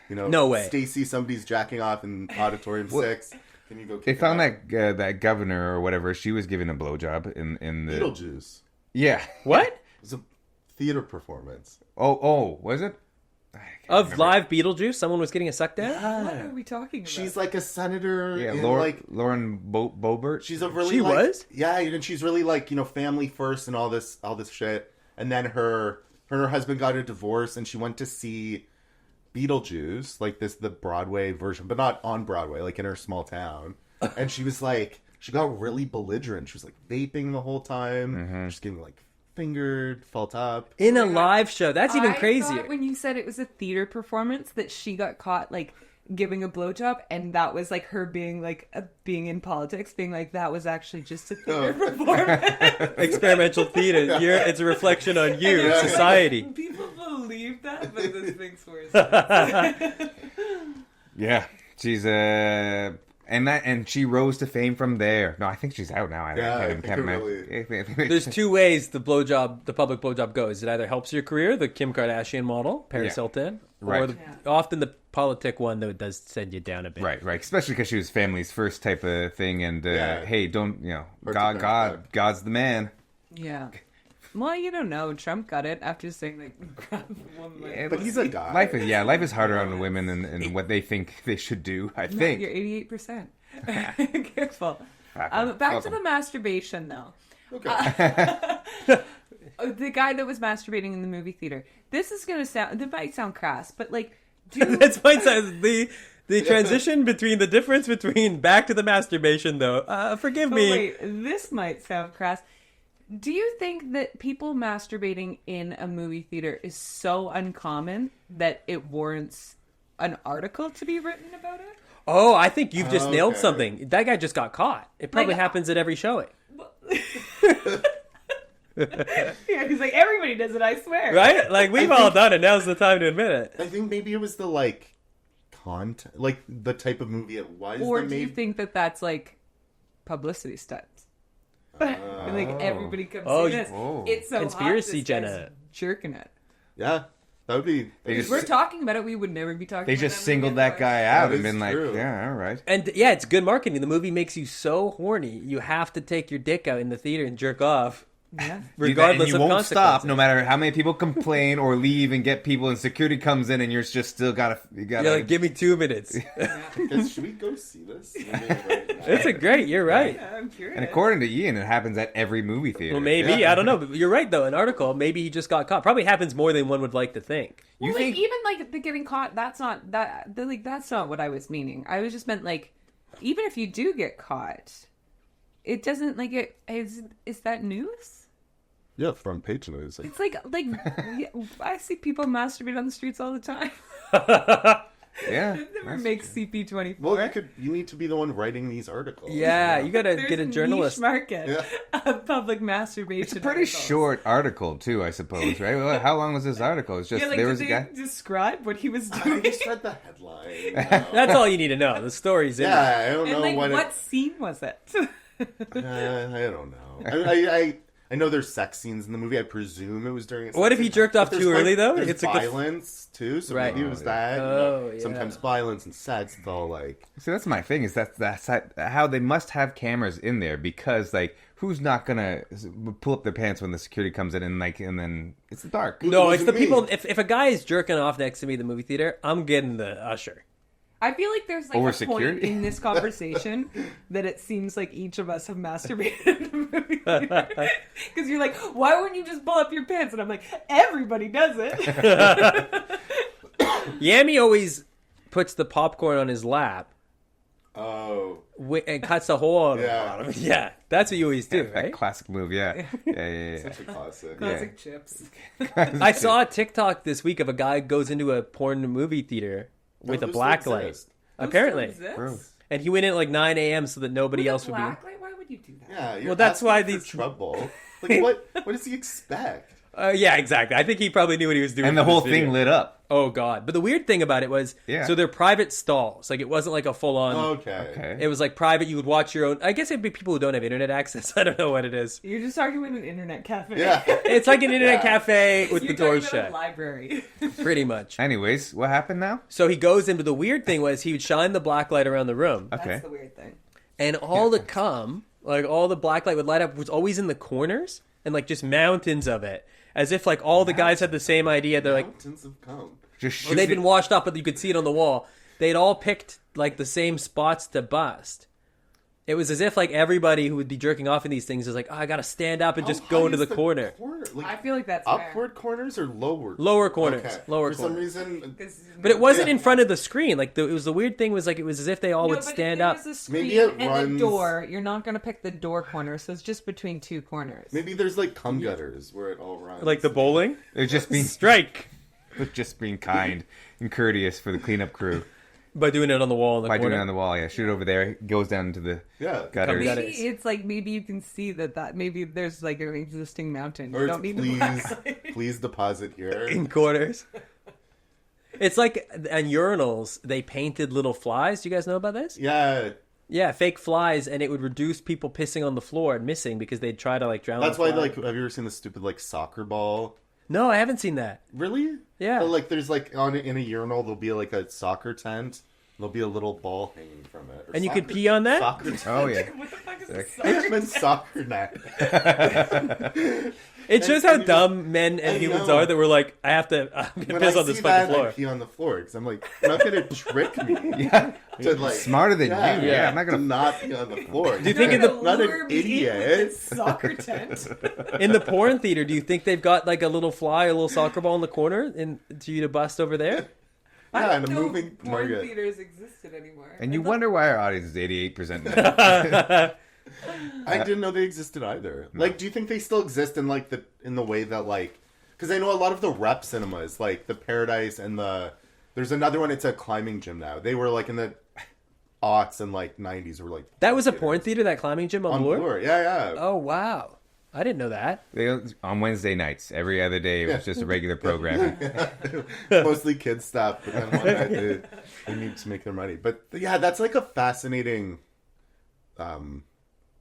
no way, Stacy, somebody's jacking off in auditorium 6. Can you go? They found that governor or whatever. She was giving a blowjob in the Beetlejuice. Yeah. What? It was a theater performance. Oh, was it? Of live Beetlejuice, someone was getting a suck down. What are we talking about? She's like a senator. Yeah, in, Lauren Boebert. She's a really She was? Yeah, and she's really like family first and all this shit. And then her and her husband got a divorce, and she went to see Beetlejuice, like the Broadway version, but not on Broadway, like in her small town. And she was like, she got really belligerent. She was like vaping the whole time, just getting like fingered, felt up In a live show. That's even I crazier. thought when you said it was a theater performance that she got caught like giving a blowjob, and that was like her being like being in politics, being like that was actually just a theater performance. Experimental theater. It's a reflection on you, society. People believe that, but this makes worse sense. Yeah, she's and she rose to fame from there. No, I think she's out now. I think really... There's two ways the public blowjob goes. It either helps your career, the Kim Kardashian model, Paris Hilton, or often the politic one that does send you down a bit. Right. Especially because she was family's first type of thing, and hey, don't God's the man. Yeah. Well, you don't know. Trump got it after saying like, grab one leg. Yeah, but he's a guy. Life is harder on the women and what they think they should do. I think You're 88%. Careful. Back to the masturbation, though. Okay. The guy that was masturbating in the movie theater. This might sound crass, but like, That's fine. The transition between the difference between back to the masturbation, though. Forgive me. Wait, this might sound crass. Do you think that people masturbating in a movie theater is so uncommon that it warrants an article to be written about it? Oh, I think you've just nailed something. That guy just got caught. It probably happens at every showing. Yeah, he's like, everybody does it, I swear. Right? Like, we've all done it. Now's the time to admit it. I think maybe it was the content, like the type of movie it was. Or do you think that that's like publicity stunts? Like everybody comes see this. It's so Conspiracy, hot, Jenna. jerking it. Yeah, that would be. If we're talking about it, we would never be talking. they about just that singled movie that guy out That and is been like, true. yeah, all right. And yeah, it's good marketing. The movie makes you so horny, you have to take your dick out in the theater and jerk off. Yeah. Regardless you of won't consequences. stop no matter how many people complain or leave and get people, and security comes in and you're just still gotta. You're like, give me 2 minutes. Should we go see this? It's a great. You're right. Yeah, I'm curious. And according to Ian, it happens at every movie theater. Well, maybe I don't know, but you're right though. An article, maybe he just got caught. Probably happens more than one would like to think. Well, You think- even like the getting caught, that's not that's not what I was meaning. I was just meant like, even if you do get caught, it doesn't like it is that news? Yeah, front page news. It's like I see people masturbate on the streets all the time. Yeah, It never that's makes CP24. Well, you need to be the one writing these articles. Yeah, you gotta There's get a journalist. niche market of public masturbation. It's a pretty articles. short article too, I suppose, right? Well, how long was this article? It's just Yeah, like, there did was a they guy. describe what he was I doing? just read the headline. That's all you need to know. The story's in there. Yeah, I don't And know like, what. what scene was it? I don't know. I know there's sex scenes in the movie. I presume it was during. What if he jerked off But too there's, early, though? There's It's like the- violence too, so Right. maybe it was that. Oh, yeah. Sometimes violence and sex. It's all like. See, that's my thing. Is that's how they must have cameras in there, because like who's not gonna pull up their pants when the security comes in and then it's dark. No, It it's the wasn't me. people. If a guy is jerking off next to me in the movie theater, I'm getting the usher. I feel like there's like Over a security? point in this conversation that it seems like each of us have masturbated in a movie theater. Because you're like, why wouldn't you just pull up your pants? And I'm like, everybody does it. Yami always puts the popcorn on his lap Oh. and cuts a hole on the Yeah. bottom. Yeah, that's what you always do, That right? classic move, yeah. Yeah. Such a classic. Classic chips. I saw a TikTok this week of a guy goes into a porn movie theater with a Those black still light. exist. Apparently. Those still exist? Bro. And he went in at like 9 a.m. so that nobody With a else would be. black light? Why would you do that? Yeah. You're Well, that's asking why for these- trouble. Like, what does he expect? Yeah, exactly. I think he probably knew what he was doing. And the for this whole video. thing lit up. Oh god! But the weird thing about it was, Yeah. so they're private stalls. Like it wasn't like a full on. Okay. It was like private. You would watch your own. I guess it'd be people who don't have internet access. I don't know what it is. You're just talking about an internet cafe. Yeah. It's like an internet cafe with You're the door talking about a shut, library. pretty much. Anyways, what happened now? So he goes into the weird thing was he would shine the black light around the room, Okay. That's the weird thing. and all the cum, like all the black light would light up, was always in the corners and like just mountains of it, as if like all the guys had the same idea. They're like, Mountains of cum. Just or shoot they'd it. been washed up, but you could see it on the wall. They'd all picked like the same spots to bust. It was as if like everybody who would be jerking off in these things is like, oh, I gotta stand up and just How go high into is the corner. Like, I feel like that's upward corners or lower? Lower corners. Okay. Lower For corners. some reason, fair. But it wasn't Yeah. in front of the screen. Like it was the weird thing was like it was as if they all would stand up. There's a screen Maybe it and runs- the door. You're not going to pick the door corner, so it's just between two corners. maybe there's like cum gutters where it all runs. Like the bowling. They're just being Strike just being kind and courteous for the cleanup crew by doing it on the wall in the by corner. doing it on the wall. Yeah, shoot it over there. It goes down into the Yeah. gutters. Cum Maybe gutters. it's like maybe you can see that maybe there's like an existing mountain. You Or don't need please, please deposit here. in corners. It's like on urinals they painted little flies. Do you guys know about this? Yeah, Yeah, fake flies, and it would reduce people pissing on the floor and missing because they'd try to like drown. that's the why. fly. Like, have you ever seen the stupid like soccer ball? No, I haven't seen that. Really? Yeah. But, like, there's like in a urinal there'll be like a soccer tent. There'll be a little ball hanging from it. Or And you could soccer- pee on that? Soccer tent. Oh yeah. What the fuck is this? I meant soccer net. It shows how and you- dumb men and I humans know. are that we're like, I'm gonna When piss I on this see fucking that, I floor. pee on the floor because I'm like, you're not gonna trick me. Yeah. To like Smarter than you. Yeah, I'm not to gonna. not be on the floor. Do you think in the not an idiot? Soccer tent. In the porn theater, do you think they've got like a little fly, a little soccer ball in the corner, and to you to bust over there? Yeah, and a No moving porn target. theaters existed anymore. And you wonder why our audience is 88% men. I didn't know they existed either. Like, do you think they still exist in like the way that like? Because I know a lot of the rep cinemas, like the Paradise and there's another one. It's a climbing gym now. They were like in the aughts and like 90s. Were like That was a porn theater, that climbing gym on on Bloor? Bloor. Yeah. Oh wow, I didn't know that. On Wednesday nights, every other day, it was just a regular programming. Mostly kids stuff, but then one night they need to make their money. But yeah, that's like a fascinating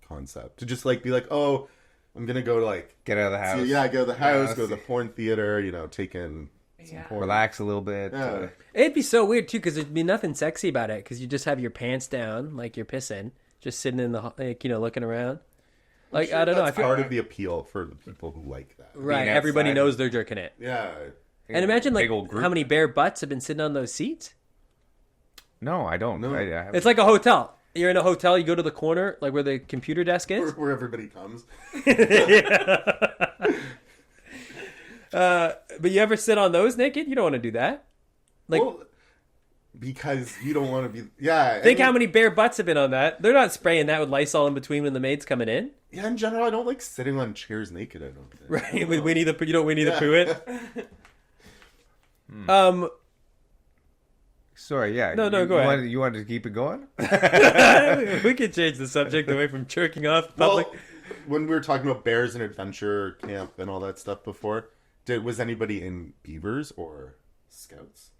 concept to just like be like, oh, I'm gonna go to like Get out of the house. go to the house, Yeah, go to the porn theater, take in some Yeah. porn. Relax a little bit. Yeah. It'd be so weird too, because there'd be nothing sexy about it, because you just have your pants down, like you're pissing, just sitting in the like, looking around. Like I don't know, I That's feel part of the appeal for the people who like that. right. being Everybody outside. knows they're jerking it, Yeah. and imagine like Big old group. how many bare butts have been sitting on those seats. No, I don't. No. I It's like a hotel. You're in a hotel, you go to the corner, like where the computer desk is. Where everybody comes. But you ever sit on those naked? You don't want to do that. Like, Well, because you don't want to be. Yeah. think how many bare butts have been on that. They're not spraying that with Lysol in between when the maid's coming in. Yeah, in general, I don't like sitting on chairs naked. I don't think. Right, with Winnie the Pooh. You don't Winnie the Pooh it. Sorry, yeah. No, you, go ahead. You wanted to keep it going? We could change the subject away from jerking off in public. Well, when we were talking about bears and adventure camp and all that stuff before, was anybody in Beavers or Scouts?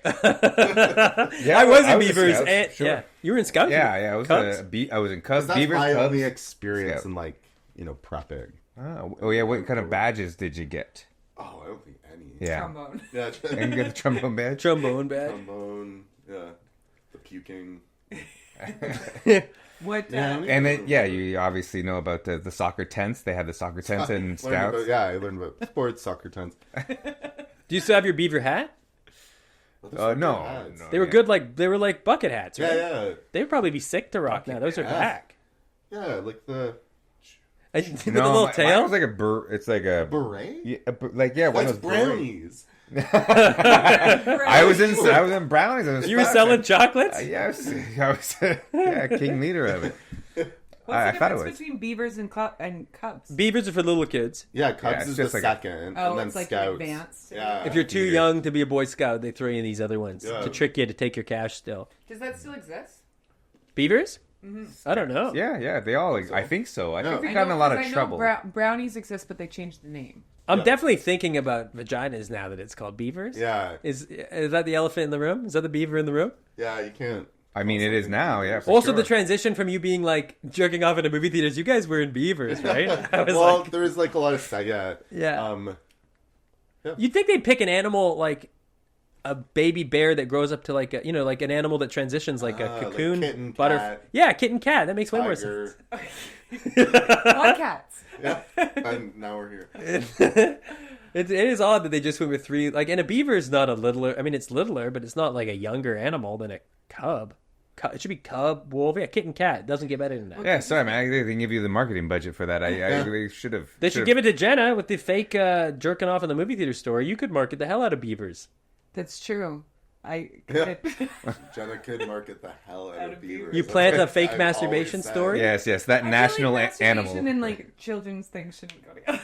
Yeah, I was in a Beavers. scout, And, sure. Yeah, you were in Scouts. Yeah, I was. Cubs? I was in Cubs, That's Beavers, my Cubs. only experience Scout. in prepping. Oh yeah, what kind of badges did you get? Oh, I don't think any. Yeah, Trombone. Yeah. and you get the trombone badge. Trombone bad. Trombone. Yeah. The puking. What? Yeah. And then, yeah, you obviously know about the soccer tents. They had the soccer tents in Learned Scouts. about- yeah, I learned about sports, soccer tents. Do you still have your beaver hat? No. They were yeah. good, they were like bucket hats, right? Yeah. They would probably be sick to rock now. Those are hat. back. Yeah, like the And with No, a little mine tail. was like a It's like a beret. yeah, one That's of those berets. brownies. I was in brownies. I was You were fat. selling chocolates? Yes, I was. Yeah, king leader of it. What's I the thought it difference was. between beavers and Cubs? Beavers are for little kids. Yeah, Cubs Yeah, it's is the just like second, Oh, and then it's like Scouts. advanced. Yeah. If you're too Beavers. young to be a Boy Scout, they throw you in these other ones Yeah. to trick you to take your cash still. Does that still exist? Beavers? I don't know. Yeah, they all. I think so. I think they I got in know, a lot 'cause of I know trouble. brownies exist, but they changed the name. I'm definitely thinking about vaginas now that it's called beavers. Yeah. Is that the elephant in the room? Is that the beaver in the room? Yeah, you can't. I mean, it is now. Yeah. For Also, sure. the transition from you being like jerking off in a movie theaters. You guys were in beavers, right? I was Well, like, there was like a lot of yeah. You'd think they'd pick an animal like a baby bear that grows up to like a, like an animal that transitions like a cocoon, like kitten, butterfly. cat, Yeah, kitten, cat. That makes way more tiger. sense. Podcasts. Yeah, and now we're here. It is odd that they just went with three. Like, and a beaver is not a littler. I mean, it's littler, but it's not like a younger animal than a cub. It should be cub, wolf, kitten, cat. It doesn't get better than that. Yeah, sorry, man. They didn't give you the marketing budget for that. They should have. They should give it to Jenna with the fake jerking off in the movie theater story. You could market the hell out of beavers. That's true. I Yeah. could. Jenna could market the hell out of beavers. You plant a fake I've masturbation always said. story? Yes, that national animal. and like children's things shouldn't go together.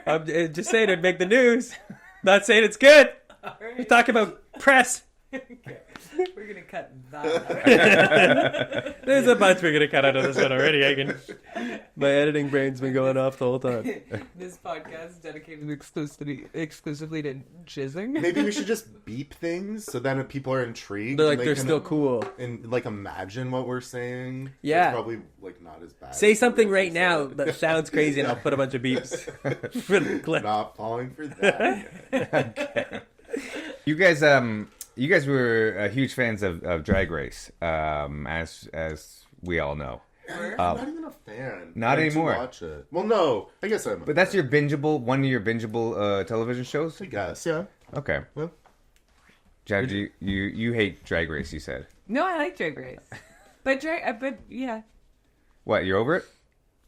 I'm just saying it'd make the news. Not saying it's good. We're talking about press. We're gonna cut that. There's a bunch we're gonna cut out of this one already. My editing brain's been going off the whole time. This podcast is dedicated exclusively to jizzing. Maybe we should just beep things so then if people are intrigued. They're like, they they're can, still cool. and like imagine what we're saying. Yeah. It's probably like not as bad. Say as something what right you now said. that sounds crazy, and I'll put a bunch of beeps for the clip. Not falling for that. You guys, were huge fans of Drag Race, as we all know. I'm not even a fan. Not I anymore. To watch it. Well, no, I guess I'm. But that's your one of your bingeable television shows. I guess, yeah. Okay. Well, Jack, you hate Drag Race? You said. No, I like Drag Race, but yeah. What? You're over it?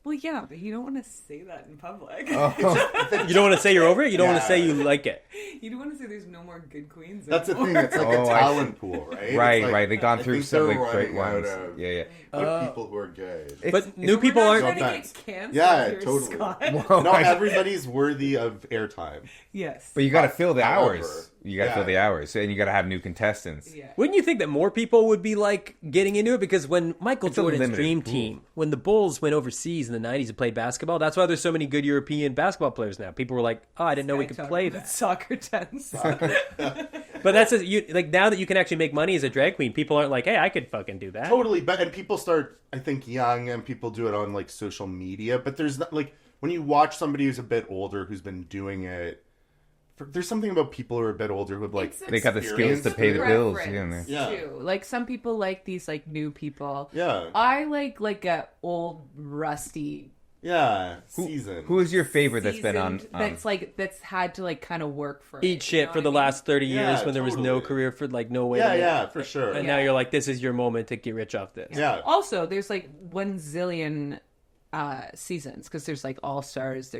Well, yeah, but you don't want to say that in public. You don't want to say you're over it? You don't want to say you like it? You don't want to say there's no more good queens. that's the anymore. thing. It's like a talent pool, right? Right, It's like, right. They've gone I through think some they're like, great running ones. out of Yeah. good people who are good. But new We're people not aren't... trying to Sometimes. get canceled Yeah, here, totally. Scott. No, everybody's worthy of airtime. Yes. But you got to fill the However, hours. You got to yeah. fill the hours, and you got to have new contestants. Yeah. Wouldn't you think that more people would be like getting into it? Because when Michael It's Jordan's unlimited. dream team, when the Bulls went overseas in the 90s and played basketball, that's why there's so many good European basketball players now. People were like, oh, I didn't know we could play that. Soccer tents. But that's like now that you can actually make money as a drag queen, people aren't like, hey, I could fucking do that. Totally, but and people start, I think, young, and people do it on like social media. But there's not like when you watch somebody who's a bit older who's been doing it. There's something about people who are a bit older who have like They got the skills to pay the bills. Yeah. Too. Like some people like these like new people. Yeah. I like a old rusty. Yeah, season. Who is your favorite that's been on? Seasoned, that's had to like kind of work for Eat it, shit you know for what the I mean? last 30 years Yeah, when there was no totally. career for like no way. Yeah, for sure. And now you're like, this is your moment to get rich off this. Yeah. Also, there's like 1 zillion seasons because there's like All Stars.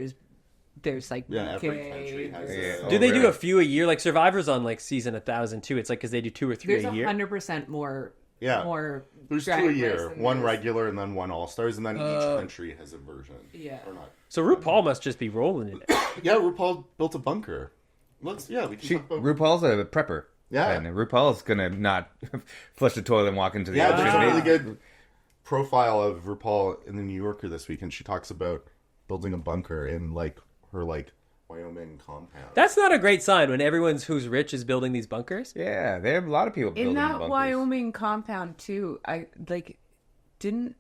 There's like Yeah, every UK, country has there's- it. Do they do really? a few a year? Like Survivor's on like season 1,000 too. It's like because they do 2 or 3 There's a year. 100% more. Yeah. More. There's 2 Drag a Race year, than one there's- regular and then 1 All Stars, and then each country has a version. Yeah. Or not. So RuPaul must just be rolling in it. Yeah, RuPaul built a bunker. We can talk about RuPaul's a prepper. Yeah. And RuPaul's gonna not flush the toilet and walk into the Yeah, ocean. there's a really good profile of RuPaul in the New Yorker this week, and she talks about building a bunker in like her like Wyoming compound. That's not a great sign when everyone's who's rich is building these bunkers. Yeah, there are a lot of people building In that bunkers. Wyoming compound too, I like didn't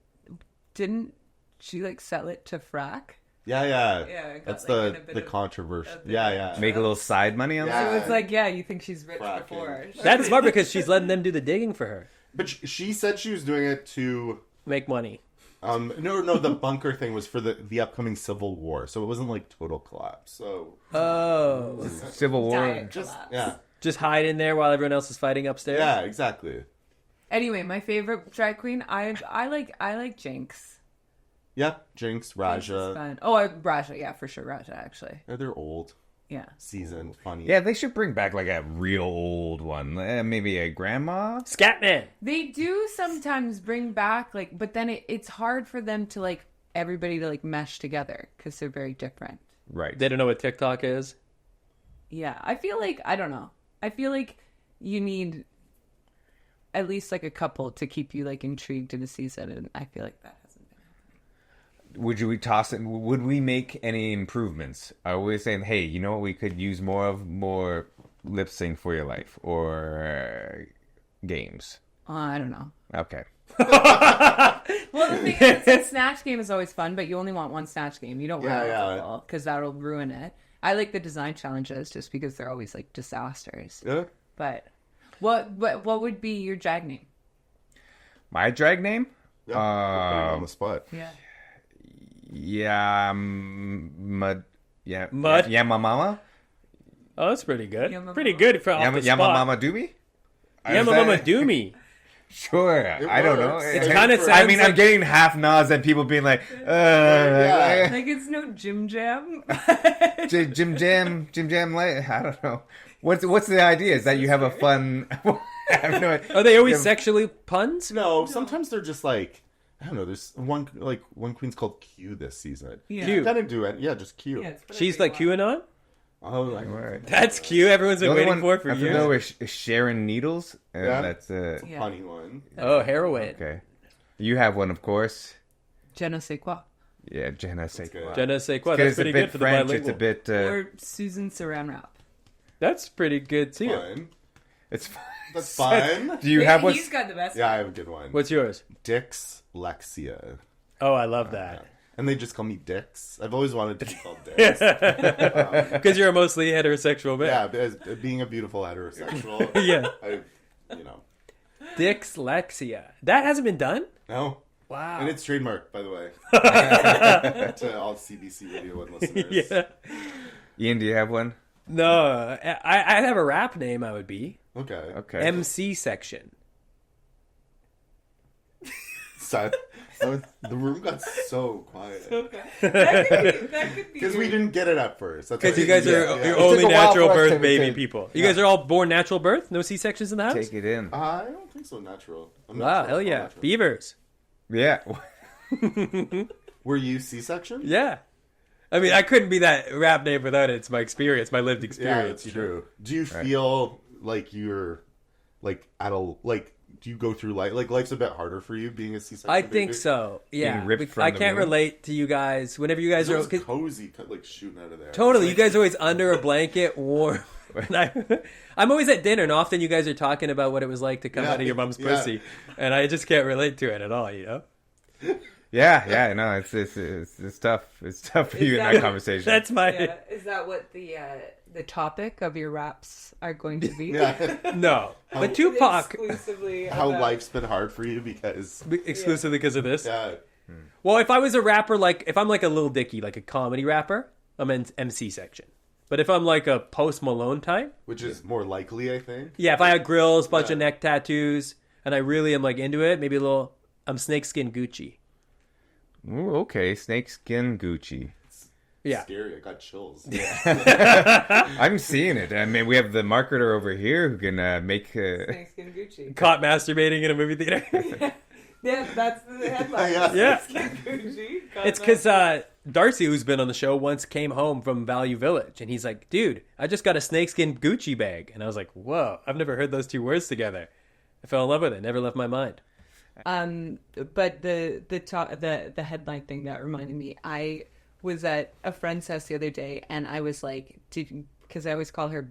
she like sell it to frack? Yeah. Yeah, it got, That's like, in a the bit of- controversial. a bit Yeah. Make a little side money on Yeah. that. So it's like, yeah, you think she's rich Fracking. before. That's smart because she's letting them do the digging for her. But she said she was doing it to. Make money. No, the bunker thing was for the upcoming Civil War, so it wasn't like total collapse. So Oh. Civil War. Diet just collapse. Just hide in there while everyone else is fighting upstairs? yeah, exactly. Anyway, my favorite drag queen, I like Jinx. Yeah, Jinx, Jinx is Raja. fun. Oh, Raja, yeah, for sure, Raja actually. They're old, Yeah. seasoned, funny. Yeah, they should bring back like a real old one. Maybe a grandma. Scatman. They do sometimes bring back like, but then it's hard for them to like everybody to like mesh together because they're very different. Right. They don't know what TikTok is. Yeah, I feel like I don't know. I feel like you need at least like a couple to keep you like intrigued in a season, and I feel like that hasn't been. Would we toss it? Would we make any improvements? Are we saying, hey, you know what we could use more of? More lip sync for your life or games? I don't know. Okay. Well, the thing is, a snatch game is always fun, but you only want one snatch game. You don't want multiple because that'll ruin it. I like the design challenges just because they're always like disasters. Yeah. But what would be your drag name? My drag name? Yeah. On the spot. Yeah. Yeah, mud. Yeah, Mud? Yeah, my mama. Oh, that's pretty good. Yama Pretty Mama. good for off the Yeah, my spot. mama do me. Yama Mama do me. Sure, I don't know. works. It It kind of works. sounds I mean, like I'm getting half nods and people being like, Yeah. Like it's no Jim Jam. Jim Jam, like, I don't know. What's the idea? Is that you have a fun? I have no idea. Are they always sexually puns? No, sometimes they're just like, I don't know. There's one queen's called Q this season. Yeah. Q. Kind of do it. Yeah, just Q. Yeah, it's what I She's think like a lot. QAnon? Oh, like, Right. That's cute. Everyone's The been only waiting one for I years. know is Sharon Needles. Yeah. That's it's a funny one. Oh, heroin. okay. You have one, of course. Jenna sais quoi? Yeah, Jenna say good. Jenna say quoi? It's That's a pretty bit good for the French. bilingual. It's a bit. Or Susan Saran Wrap. That's pretty good too. Fun. It's. That's fun. Do you have one? He's got the best. Yeah, I have a good one. What's yours? Dix Lexia. Oh, I love that. And they just call me Dix. I've always wanted to be called Dix. Because you're a mostly heterosexual man. Yeah, as being a beautiful heterosexual. Yeah. you know. Dyslexia. That hasn't been done? No. Wow. And it's trademarked, by the way. To all CBC Radio 1 listeners. Yeah. Ian, do you have one? No, I have a rap name I would be. Okay. Okay. MC section. So, the room got so quiet. That could be. Because we didn't get it at first. Because you guys are Yeah. you're It only took a while natural for us birth to baby take- people. You guys are all born natural birth? No C-sections in the house? Take it in. I don't think so. Natural. I'm Wow, natural. hell I'm yeah. natural. Beavers. Yeah. Were you C-section? Yeah. I mean, I couldn't be that rap name without it. It's my experience, my lived Yeah, experience. that's you know? true. Do you feel like you're like do you go through life like life's a bit harder for you being a C-section? I think baby? so. Yeah. Being ripped from I the can't womb? relate to you guys. Whenever you guys It are was 'cause- cozy, like shooting out of there. totally, you guys are always under a blanket, warm. And I'm always at dinner, and often you guys are talking about what it was like to come Yeah, out of your mom's yeah. pussy, and I just can't relate to it at all. You know, Yeah. No, it's tough. It's tough for you in that conversation. that's my Yeah. Is that what the topic of your raps are going to be? Yeah. no. But Tupac Exclusively. How about- life's been hard for you because exclusively because of this. yeah. Well, if I was a rapper, like if I'm like a Lil Dicky, like a comedy rapper, I'm in MC section. But if I'm like a Post Malone type, Which is more likely, I think. yeah, if I had grills, bunch Yeah. of neck tattoos, and I really am like into it, maybe a little. I'm snakeskin Gucci. Ooh, okay, snakeskin Gucci. Yeah. Scary. I got chills. I'm seeing it. I mean, we have the marketer over here who can make. Snakeskin Gucci. Caught masturbating in a movie theater. Yeah, that's the headline. Yeah. Yeah. Snakeskin Gucci. It's because Darcy, who's been on the show, once came home from Value Village, and he's like, "Dude, I just got a snakeskin Gucci bag," and I was like, "Whoa, I've never heard those two words together." I fell in love with it. Never left my mind. But the headline thing that reminded me, I was at a friend's house the other day, and I was like, because I always call her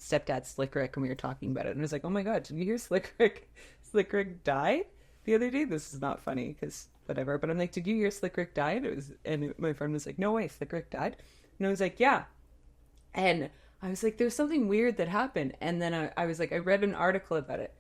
stepdad Slick Rick, and we were talking about it, and I was like, oh my god, did you hear Slick Rick died the other day? This is not funny because whatever, but I'm like, did you hear Slick Rick died? And my friend was like, no way, Slick Rick died, and I was like, yeah, and I was like, there's something weird that happened, and then I was like, I read an article about it.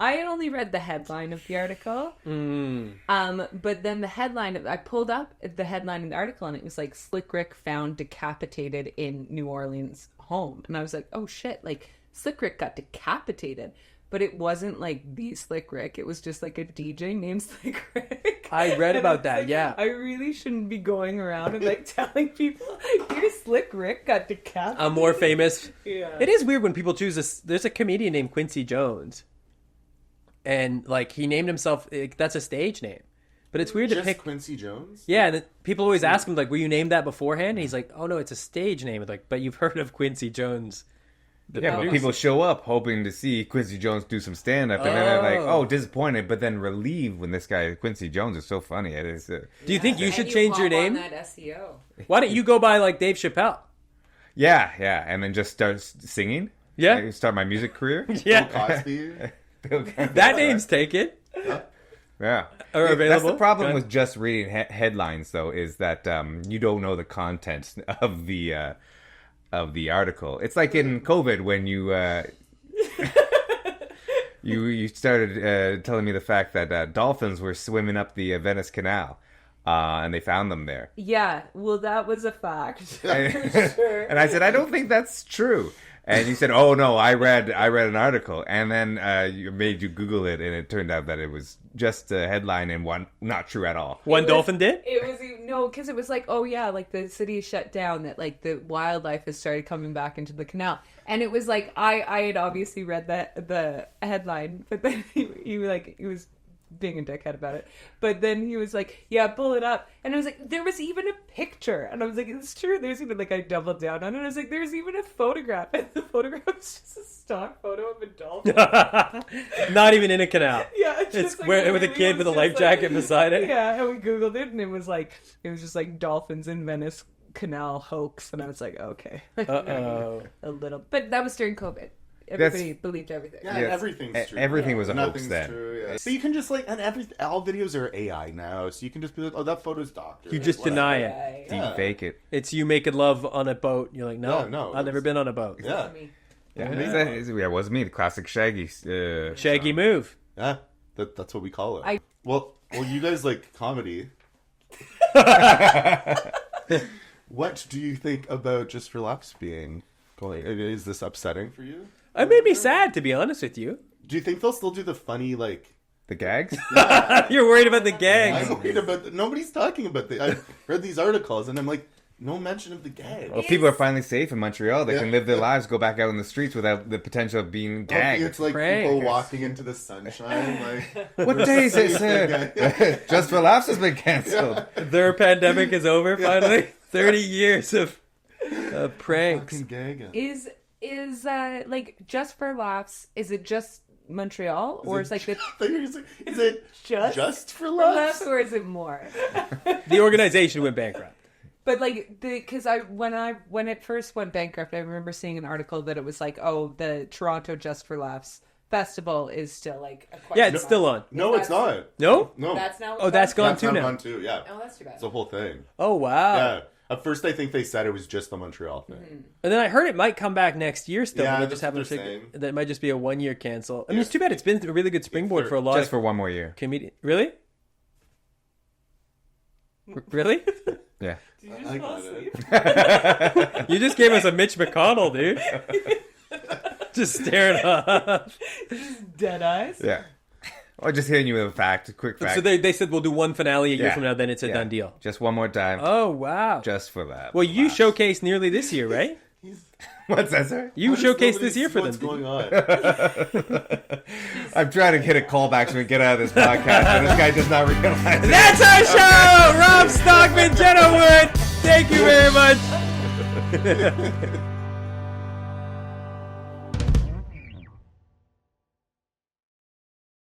I had only read the headline of the article. But then the headline, I pulled up the headline in the article, and it was like, Slick Rick found decapitated in New Orleans home. And I was like, oh shit, like Slick Rick got decapitated. But it wasn't like the Slick Rick. It was just like a DJ named Slick Rick. I read And about was that, like, yeah. I really shouldn't be going around and like telling people, your Slick Rick got decapitated. I'm more famous. Yeah. It is weird when people choose this. There's a comedian named Quincy Jones, and like he named himself. That's a stage name, but it's weird to Just pick. Quincy Jones? Yeah, and people always ask him like, "Were you named that beforehand?" And he's like, "Oh no, it's a stage name." Like, but you've heard of Quincy Jones. Yeah, but people show up hoping to see Quincy Jones do some stand-up, and then they're like, oh, disappointed, but then relieved when this guy, Quincy Jones, is so funny. It is, Do you think you And should change your hop name? on that SEO. Why don't you go by like Dave Chappelle? yeah, and then just start singing. Yeah. Like, start my music career. Yeah, Cosby. that name's taken Yeah. or available. That's the problem Okay. with just reading headlines, though, is that you don't know the content of the article. It's like in COVID when you you started telling me the fact that dolphins were swimming up the Venice Canal, and they found them there. Yeah, well, that was a fact. And, For sure. and I said, I don't think that's true. And you said, "Oh no, I read an article," and then you made you Google it, and it turned out that it was just a headline and one not true at all. One dolphin did? It was no, because it was like, oh yeah, like the city is shut down. That like the wildlife has started coming back into the canal, and it was like I had obviously read the headline, but then he was being a dickhead about it. But then he was like, yeah, pull it up. And I was like, there was even a picture. And I was like, it's true. There's even like, I doubled down on it. I was like, there's even a photograph. And the photograph was just a stock photo of a dolphin. Not even in a canal. Yeah, It's like, where, with a literally kid was with a just, life jacket beside it. Yeah, and we Googled it, and it was just like dolphins in Venice Canal hoax. And I was like, okay. Uh-oh. A little. But that was during COVID. Everybody believed everything. Yeah, Yes. everything's true. Everything was a hoax Nothing's then. true. Yeah. But you can just all videos are AI now, so you can just be like, oh, that photo's doctored. You just Whatever. deny it. Right. Yeah. Deep fake it. It's you making love on a boat. You're like, no, Yeah, no, I've never been on a boat. Yeah. Me. Yeah, it wasn't me. The classic Shaggy. Shaggy move. Yeah. That's what we call it. I- Well, you guys like comedy. What do you think about Just for Laughs being going? Is this upsetting for you? It made me sad, to be honest with you. Do you think they'll still do the funny, like... The gags? You're worried about the gags. I'm worried about... Nobody's talking about I read these articles, and I'm like, no mention of the gag. Well, people are finally safe in Montreal. They Yeah. can live their lives, go back out in the streets without the potential of being gagged. It's like Prank. people walking into the sunshine, like... What day is it, Yeah. sir? Just for Laughs has been cancelled. Their pandemic is over, finally. 30 years of pranks. Fucking gag. Is like Just for Laughs? Is it just Montreal, or is like the Is it just for for laughs? laughs, or is it more? The organization went bankrupt. But like because when it first went bankrupt, I remember seeing an article that it was like, oh, the Toronto Just for Laughs festival is still like a question Yeah, it's mark. still on. No, it's not. No? No. That's now. Oh, that's gone That's too not now. gone too, yeah. Oh, that's too bad. It's a whole thing. Oh, wow. Yeah. At first, I think they said it was just the Montreal thing. Mm-hmm. And then I heard it might come back next year still. Yeah, but they that's just what haven't they're figured. saying. That might just be a 1 year cancel. I mean, it's too bad. It's been a really good springboard for a lot Just of for one more year. comedians. Really? Really? Yeah. Did you I just fall got asleep? it. You just gave us a Mitch McConnell, dude. Just staring off. Dead eyes. Yeah. Or just hitting you with a quick fact. So they said we'll do one finale a year Yeah. from now, then it's a Yeah. done deal. Just one more time. Oh, wow. Just for that. Well, you Laughs. showcased nearly this year, right? What's that, sir? You What is showcased nobody this year for what's them. going on? I'm trying to get a callback so we can get out of this podcast, and this guy does not realize it. That's our show! Rob Stockman, Jenna Wood. Thank you very much.